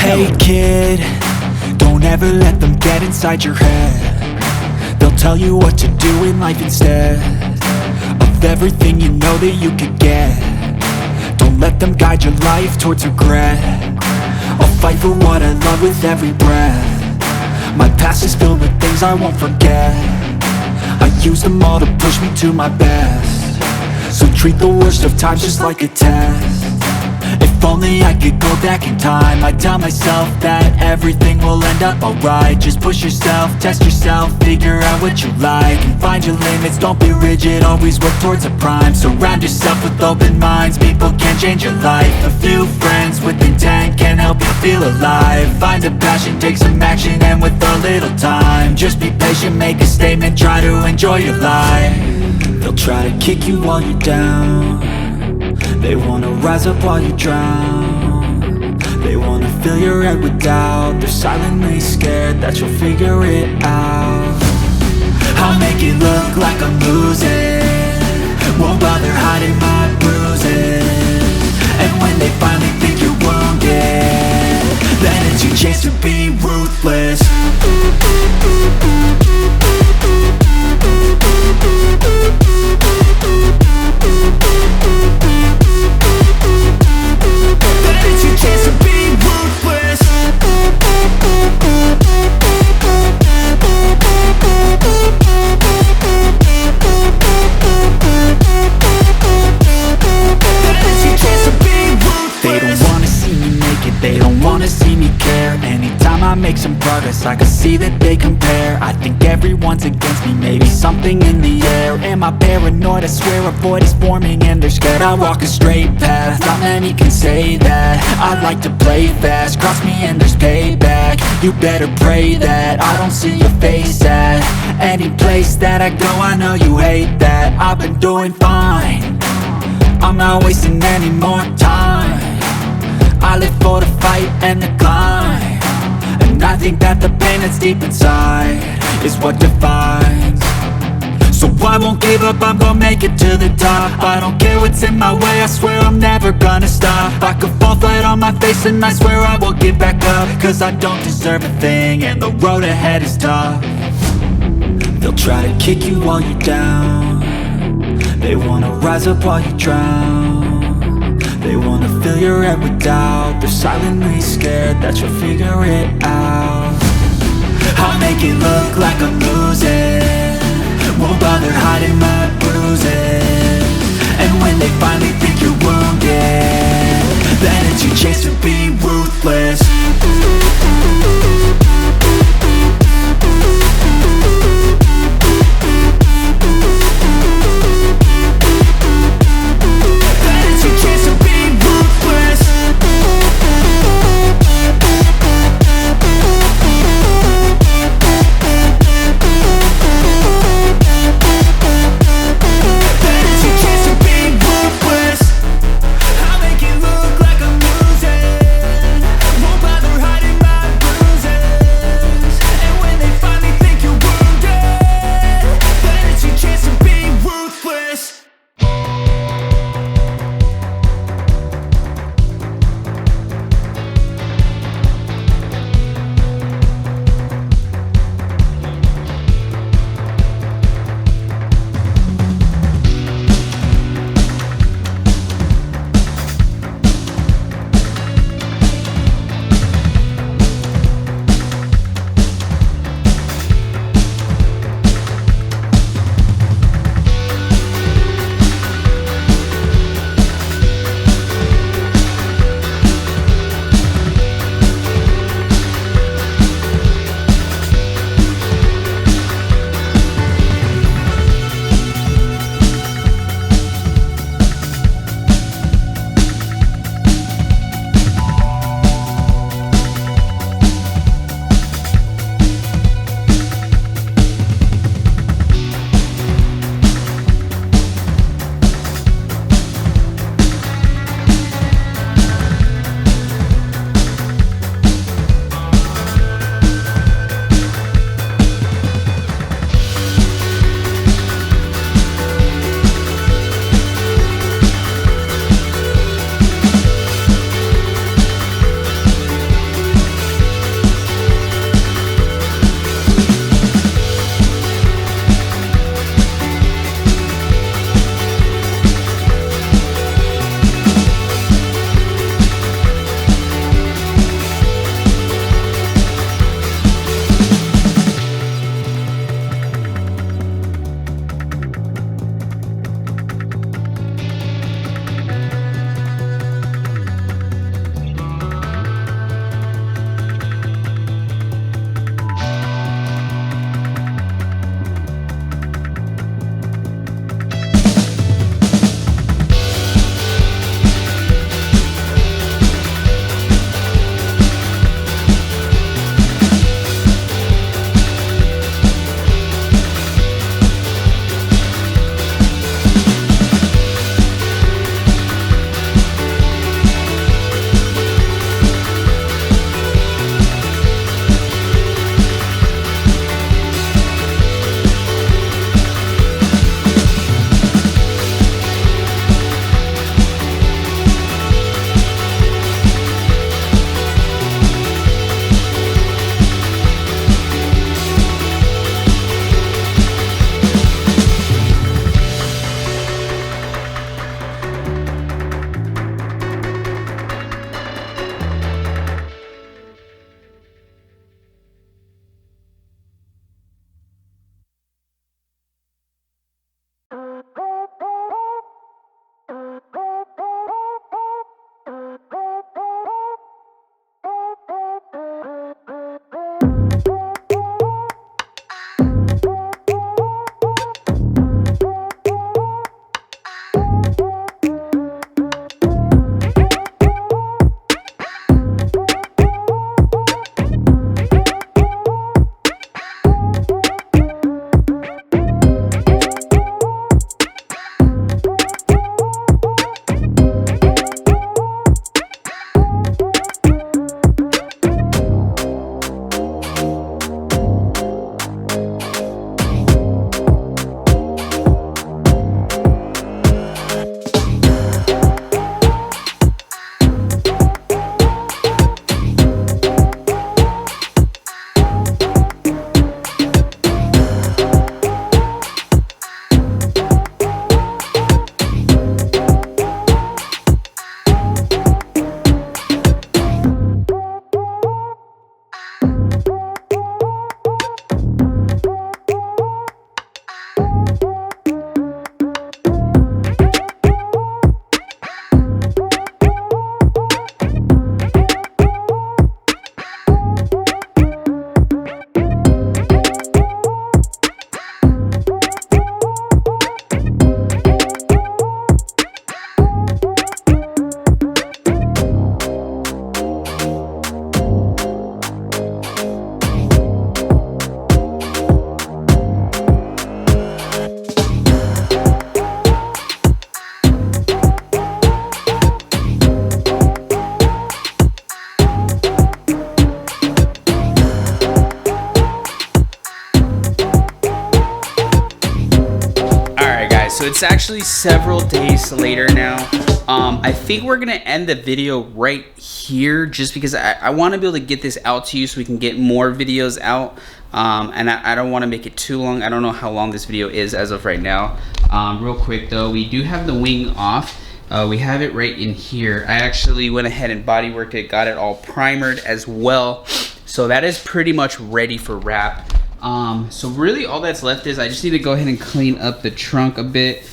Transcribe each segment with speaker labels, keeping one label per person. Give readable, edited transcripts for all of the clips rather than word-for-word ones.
Speaker 1: Hey kid, don't ever let them get inside your head. They'll tell you what to do in life instead of everything you know that you could get. Don't let them guide your life towards regret. I'll fight for what I love with every breath. My past is filled with things I won't forget. I use them all to push me to my best. So treat the worst of times just like a test. If only I could go back in time, I'd tell myself that everything will end up alright. Just push yourself, test yourself, figure out what you like, and find your limits, don't be rigid, always work towards a prime. Surround yourself with open minds, people can change your life. A few friends with intent can help you feel alive. Find a passion, take some action, and with a little time, just be patient, make a statement, try to enjoy your life. They'll try to kick you while you're down. They wanna rise up while you drown. They wanna fill your head with doubt. They're silently scared that you'll figure it out. I'll make it look like I'm losing, won't bother hiding my bruises. And when they finally think you're wounded, then it's your chance to be ruthless. They don't wanna see me care. Anytime I make some progress, I can see that they compare. I think everyone's against me, maybe something in the air. Am I paranoid? I swear a void is forming and they're scared. I walk a straight path, not many can say that. I like to play fast, cross me and there's payback. You better pray that I don't see your face at any place that I go. I know you hate that. I've been doing fine, I'm not wasting any more time. I live for the fight and the climb, and I think that the pain that's deep inside is what defines. So I won't give up, I'm gonna make it to the top. I don't care what's in my way, I swear I'm never gonna stop. I could fall flat on my face and I swear I won't get back up, cause I don't deserve a thing and the road ahead is tough. They'll try to kick you while you're down. They wanna rise up while you drown. They wanna fill your head with doubt. They're silently scared that you'll figure it out. I'll make it look like I'm losing, won't bother hiding my bruises. And when they finally think you're wounded, then it's your chance to be ruthless.
Speaker 2: it's actually several days later now. I think we're gonna end the video right here just because I want to be able to get this out to you so we can get more videos out. And I don't want to make it too long. I don't know how long this video is as of right now. Real quick though, we do have the wing off. We have it right in here. I actually went ahead and body worked it, got it all primered as well. So that is pretty much ready for wrap. So really all that's left is I just need to go ahead and clean up the trunk a bit.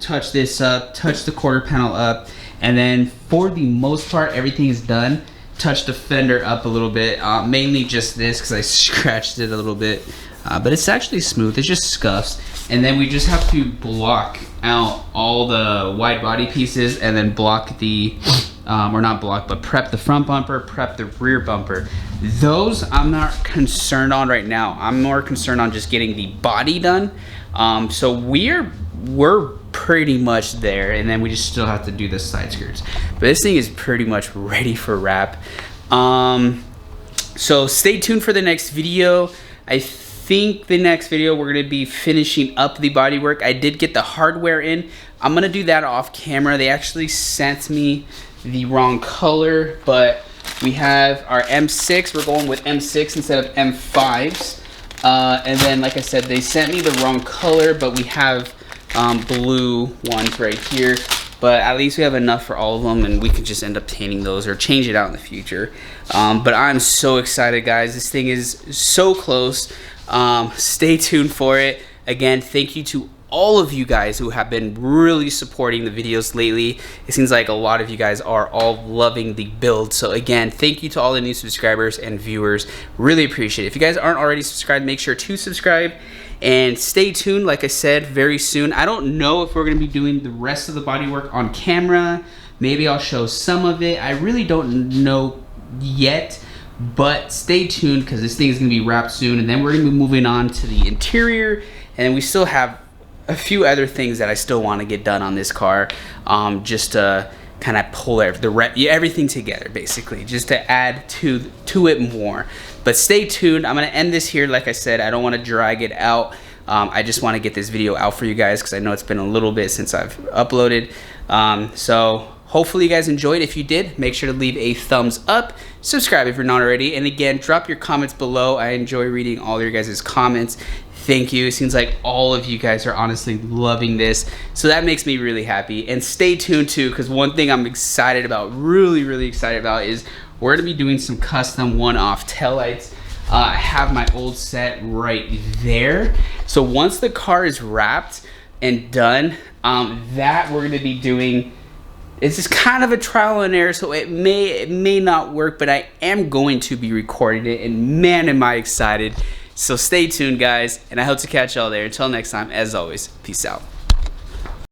Speaker 2: Touch this up, touch the quarter panel up, and then for the most part everything is done. Touch the fender up a little bit, mainly just this because I scratched it a little bit, but it's actually smooth. It's just scuffs, and then we just have to block out all the wide body pieces and then block the or not block, but prep the front bumper, prep the rear bumper. Those I'm not concerned on right now. I'm more concerned on just getting the body done. So we're pretty much there, and then we just still have to do the side skirts. But this thing is pretty much ready for wrap. So stay tuned for the next video. I think the next video we're gonna be finishing up the bodywork. I did get the hardware in. I'm gonna do that off camera. They actually sent me the wrong color, but we have our M6. We're going with M6 instead of M5s. And then, like I said, they sent me the wrong color, but we have blue ones right here. But at least we have enough for all of them, and we can just end up painting those or change it out in the future. But I'm so excited, guys. This thing is so close. Stay tuned for it. Again, thank you to all of you guys who have been really supporting the videos lately. It seems like a lot of you guys are all loving the build. So again, thank you to all the new subscribers and viewers. Really appreciate it. If you guys aren't already subscribed, make sure to subscribe and stay tuned. Like I said, very soon. I don't know if we're going to be doing the rest of the bodywork on camera. Maybe I'll show some of it. I really don't know yet, but stay tuned because this thing is going to be wrapped soon, and then we're going to be moving on to the interior, and we still have a few other things that I still want to get done on this car, just to kind of pull everything together, basically, just to add to it more. But stay tuned. I'm going to end this here. Like I said, I don't want to drag it out. I just want to get this video out for you guys because I know it's been a little bit since I've uploaded. So hopefully you guys enjoyed. If you did, make sure to leave a thumbs up. Subscribe if you're not already. And again, drop your comments below. I enjoy reading all your guys' comments. Thank you. It seems like all of you guys are honestly loving this. So that makes me really happy. And stay tuned too, because one thing I'm excited about, really excited about, is we're going to be doing some custom one-off taillights. I have my old set right there. So once the car is wrapped and done, that we're going to be doing. It's just kind of a trial and error, so it may not work, but I am going to be recording it, and man, am I excited. So stay tuned, guys, and I hope to catch y'all there. Until next time, as always, peace out.